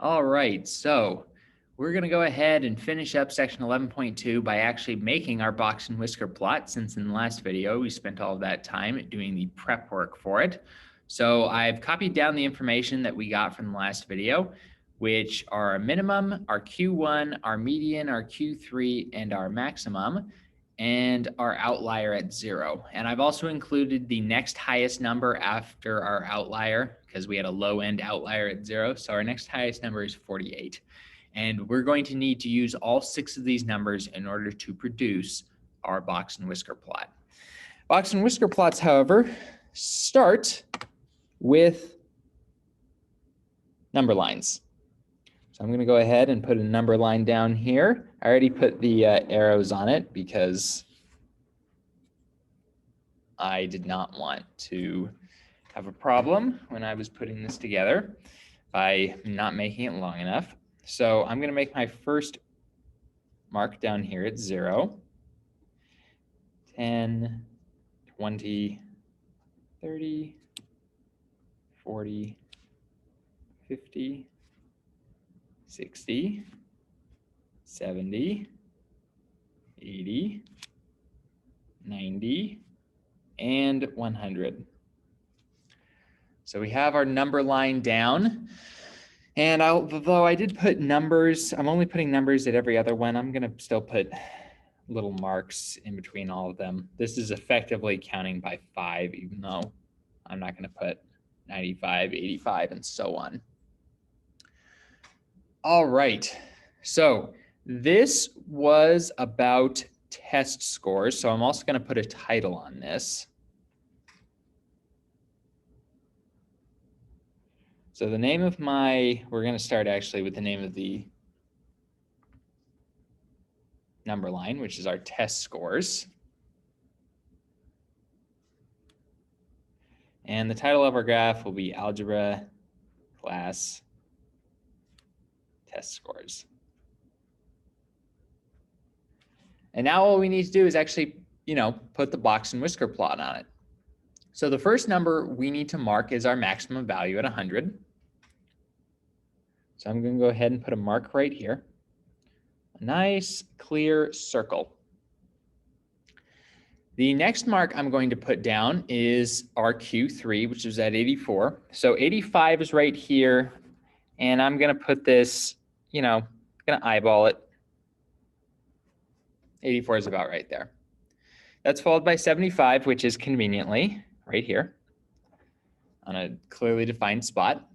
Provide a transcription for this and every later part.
All right, so we're going to go ahead and finish up section 11.2 by actually making our box and whisker plot, since in the last video we spent all of that time doing the prep work for it. So I've copied down the information that we got from the last video, which are our minimum, our Q1, our median, our Q3, and our maximum, and our outlier at 0. And I've also included the next highest number after our outlier, because we had a low end outlier at 0. So our next highest number is 48. And we're going to need to use all 6 of these numbers in order to produce our box and whisker plot. Box and whisker plots, however, start with number lines. So I'm going to go ahead and put a number line down here. I already put the arrows on it because I did not want to have a problem when I was putting this together by not making it long enough. So I'm going to make my first mark down here at 0, 10, 20, 30, 40, 50, 60, 70, 80, 90, and 100. So we have our number line down. And although I did put numbers, I'm only putting numbers at every other one. I'm going to still put little marks in between all of them. This is effectively counting by 5, even though I'm not going to put 95, 85, and so on. All right, so this was about test scores. So I'm also going to put a title on this. So the name of we're going to start actually with the name of the number line, which is our test scores. And the title of our graph will be Algebra Class Test Scores. And now all we need to do is actually, put the box and whisker plot on it. So the first number we need to mark is our maximum value at 100. So I'm going to go ahead and put a mark right here. A nice clear circle. The next mark I'm going to put down is our Q3, which is at 84. So 85 is right here. And I'm going to put this, going to eyeball it. 84 is about right there. That's followed by 75, which is conveniently right here on a clearly defined spot.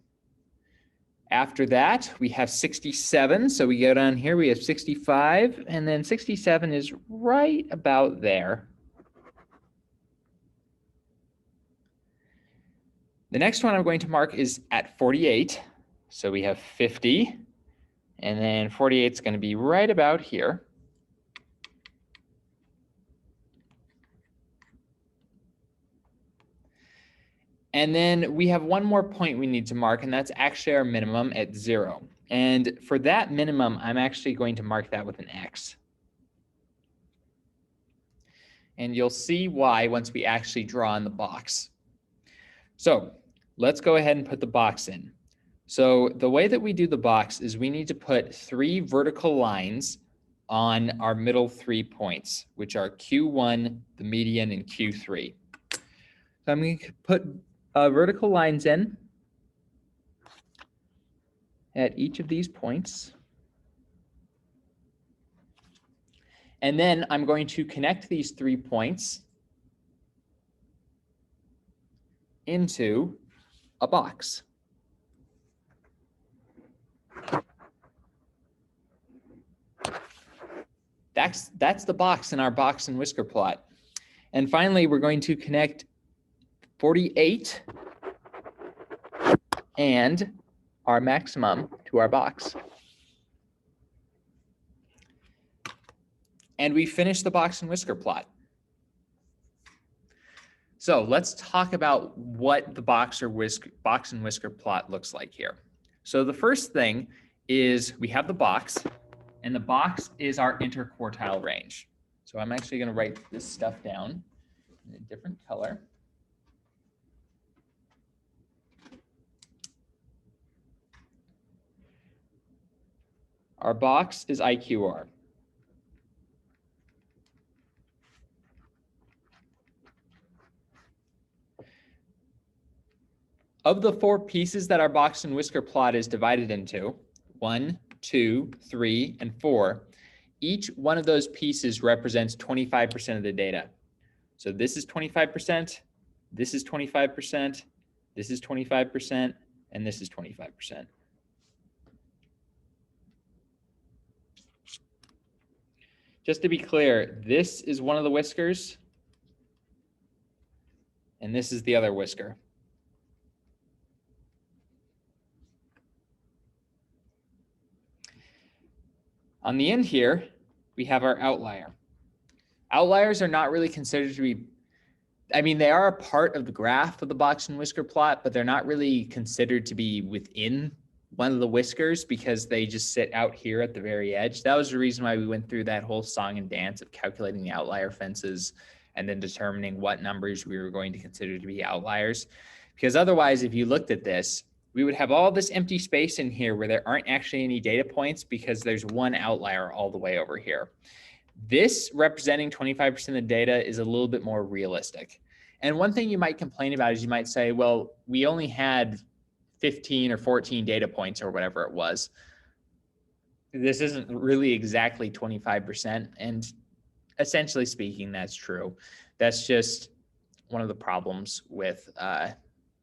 After that, we have 67. So we go down here, we have 65, and then 67 is right about there. The next one I'm going to mark is at 48. So we have 50, and then 48 is going to be right about here. And then we have one more point we need to mark, and that's actually our minimum at 0. And for that minimum, I'm actually going to mark that with an X. And you'll see why once we actually draw in the box. So let's go ahead and put the box in. So the way that we do the box is we need to put 3 vertical lines on our middle 3 points, which are Q1, the median, and Q3. So I'm going to put vertical lines in at each of these points. And then I'm going to connect these 3 points into a box. That's the box in our box and whisker plot. And finally, we're going to connect 48 and our maximum to our box. And we finish the box and whisker plot. So let's talk about what the box and whisker plot looks like here. So the first thing is we have the box, and the box is our interquartile range. So I'm actually going to write this stuff down in a different color. Our box is IQR. Of the 4 pieces that our box and whisker plot is divided into, 1, 2, 3, and 4, each one of those pieces represents 25% of the data. So this is 25%, this is 25%, this is 25%, and this is 25%. Just to be clear, this is one of the whiskers, and this is the other whisker. On the end here, we have our outlier. Outliers are not really considered to be, I mean, they are a part of the graph of the box and whisker plot, but they're not really considered to be within one of the whiskers because they just sit out here at the very edge. That was the reason why we went through that whole song and dance of calculating the outlier fences and then determining what numbers we were going to consider to be outliers. Because otherwise, if you looked at this, we would have all this empty space in here where there aren't actually any data points because there's one outlier all the way over here. This representing 25% of the data is a little bit more realistic. And one thing you might complain about is you might say, well, we only had 15 or 14 data points or whatever it was. This isn't really exactly 25%. And essentially speaking, that's true. That's just one of the problems with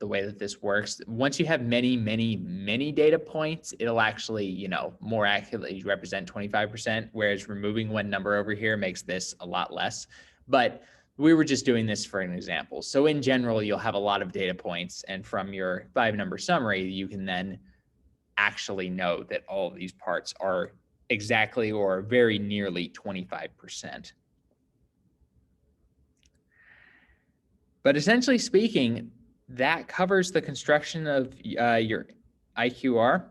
the way that this works. Once you have many, many, many data points, it'll actually, you know, more accurately represent 25%, whereas removing one number over here makes this a lot less. But we were just doing this for an example. So in general, you'll have a lot of data points, and from your 5-number summary, you can then actually know that all of these parts are exactly or very nearly 25%. But essentially speaking, that covers the construction of your IQR,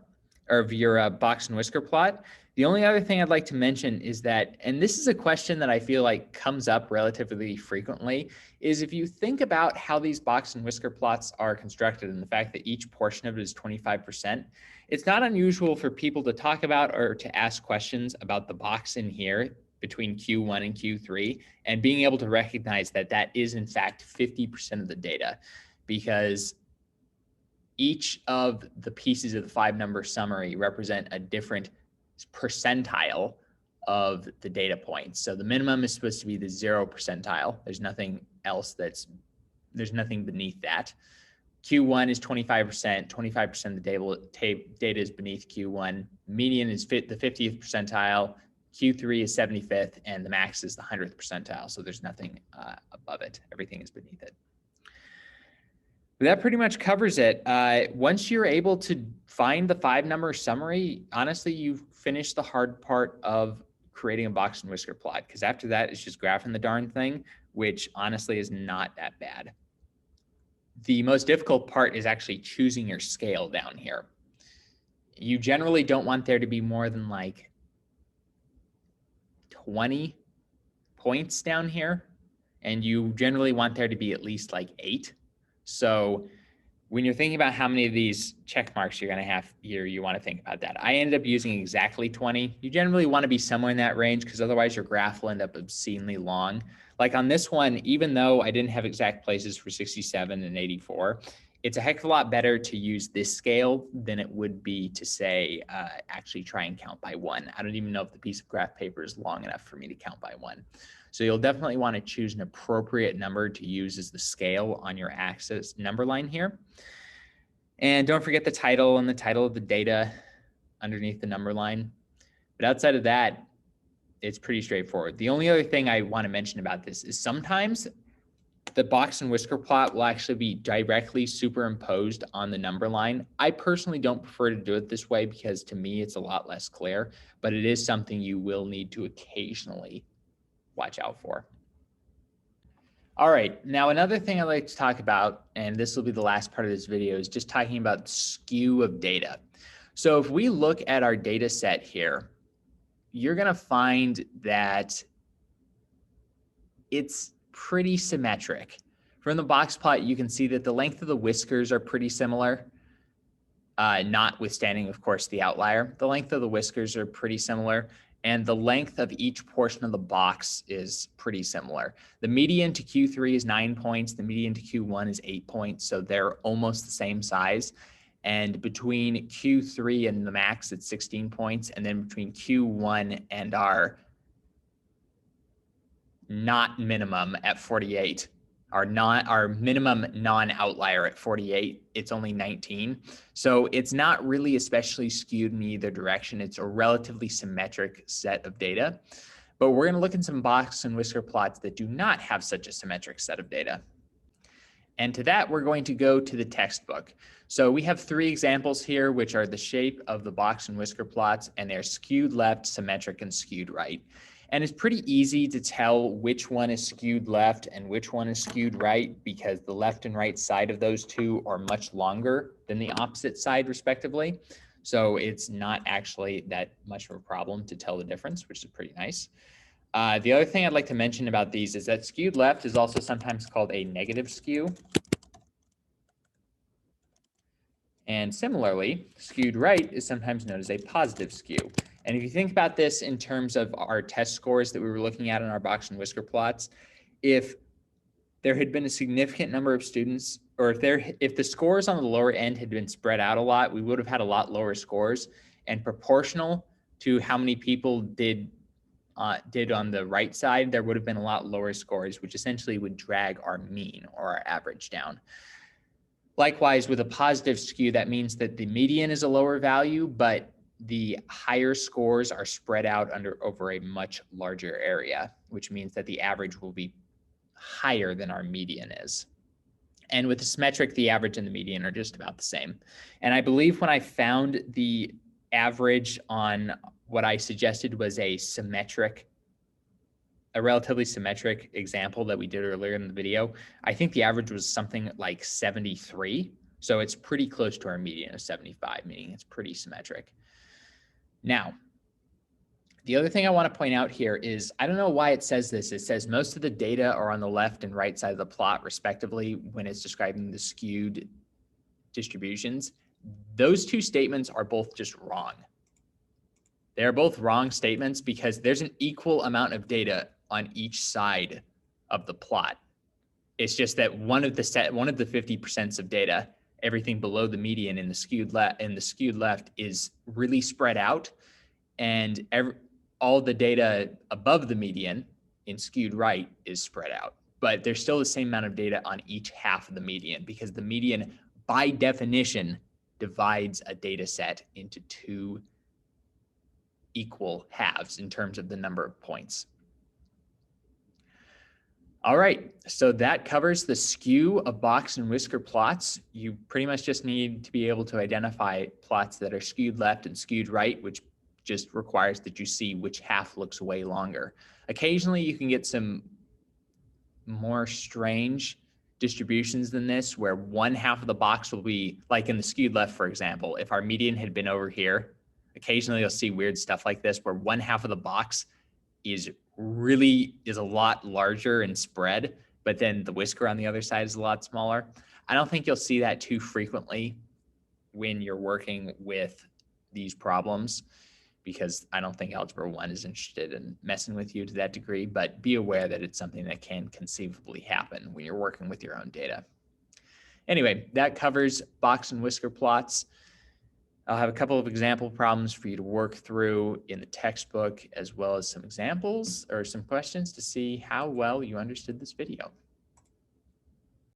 or of your box and whisker plot. The only other thing I'd like to mention is that, and this is a question that I feel like comes up relatively frequently, is if you think about how these box and whisker plots are constructed and the fact that each portion of it is 25%, it's not unusual for people to talk about or to ask questions about the box in here between Q1 and Q3, and being able to recognize that that is in fact 50% of the data, because each of the pieces of the 5-number summary represent a different percentile of the data points. So the minimum is supposed to be the 0 percentile. There's nothing else there's nothing beneath that. Q1 is 25%, 25% of the data is beneath Q1. Median is the 50th percentile. Q3 is 75th, and the max is the 100th percentile. So there's nothing above it. Everything is beneath it. That pretty much covers it. Once you're able to find the 5-number summary, honestly, you've finished the hard part of creating a box and whisker plot, because after that, it's just graphing the darn thing, which honestly is not that bad. The most difficult part is actually choosing your scale down here. You generally don't want there to be more than like 20 points down here, and you generally want there to be at least like 8. So when you're thinking about how many of these check marks you're going to have here, you want to think about that. I ended up using exactly 20. You generally want to be somewhere in that range, because otherwise your graph will end up obscenely long. Like on this one, even though I didn't have exact places for 67 and 84, it's a heck of a lot better to use this scale than it would be to say, actually try and count by 1. I don't even know if the piece of graph paper is long enough for me to count by 1. So you'll definitely want to choose an appropriate number to use as the scale on your axis number line here. And don't forget the title and the title of the data underneath the number line. But outside of that, it's pretty straightforward. The only other thing I want to mention about this is sometimes the box and whisker plot will actually be directly superimposed on the number line. I personally don't prefer to do it this way because to me it's a lot less clear, but it is something you will need to occasionally watch out for. All right, now another thing I'd like to talk about, and this will be the last part of this video, is just talking about skew of data. So if we look at our data set here, you're gonna find that it's pretty symmetric. From the box plot, you can see that the length of the whiskers are pretty similar. notwithstanding, of course, the outlier. The length of the whiskers are pretty similar, and the length of each portion of the box is pretty similar. The median to Q3 is 9 points. The median to Q1 is 8 points. So they're almost the same size. And between Q3 and the max, it's 16 points. And then between Q1 and our not minimum at 48, our minimum non-outlier at 48, it's only 19. So it's not really especially skewed in either direction. It's a relatively symmetric set of data. But we're going to look at some box and whisker plots that do not have such a symmetric set of data. And to that, we're going to go to the textbook. So we have 3 examples here, which are the shape of the box and whisker plots, and they're skewed left, symmetric, and skewed right. And it's pretty easy to tell which one is skewed left and which one is skewed right, because the left and right side of those two are much longer than the opposite side, respectively. So it's not actually that much of a problem to tell the difference, which is pretty nice. The other thing I'd like to mention about these is that skewed left is also sometimes called a negative skew. And similarly, skewed right is sometimes known as a positive skew. And if you think about this in terms of our test scores that we were looking at in our box and whisker plots, if there had been a significant number of students, or if the scores on the lower end had been spread out a lot, we would have had a lot lower scores. And proportional to how many people did on the right side, there would have been a lot lower scores, which essentially would drag our mean or our average down. Likewise, with a positive skew, that means that the median is a lower value, but the higher scores are spread out over a much larger area, which means that the average will be higher than our median is. And with the symmetric, the average and the median are just about the same. And I believe when I found the average on what I suggested was a relatively symmetric example that we did earlier in the video, I think the average was something like 73. So it's pretty close to our median of 75, meaning it's pretty symmetric. Now, the other thing I want to point out here is, I don't know why it says this. It says most of the data are on the left and right side of the plot, respectively, when it's describing the skewed distributions. Those two statements are both just wrong. They're both wrong statements because there's an equal amount of data on each side of the plot. It's just that one of the 50% of data, everything below the median in the skewed left is really spread out, and all the data above the median in skewed right is spread out. But there's still the same amount of data on each half of the median, because the median, by definition, divides a data set into 2 equal halves in terms of the number of points. All right, so that covers the skew of box and whisker plots. You pretty much just need to be able to identify plots that are skewed left and skewed right, which just requires that you see which half looks way longer. Occasionally, you can get some more strange distributions than this, where one half of the box will be, like in the skewed left, for example, if our median had been over here, occasionally you'll see weird stuff like this, where one half of the box is a lot larger and spread, but then the whisker on the other side is a lot smaller. I don't think you'll see that too frequently when you're working with these problems, because I don't think Algebra 1 is interested in messing with you to that degree, but be aware that it's something that can conceivably happen when you're working with your own data. Anyway, that covers box and whisker plots. I'll have a couple of example problems for you to work through in the textbook, as well as some examples or some questions to see how well you understood this video.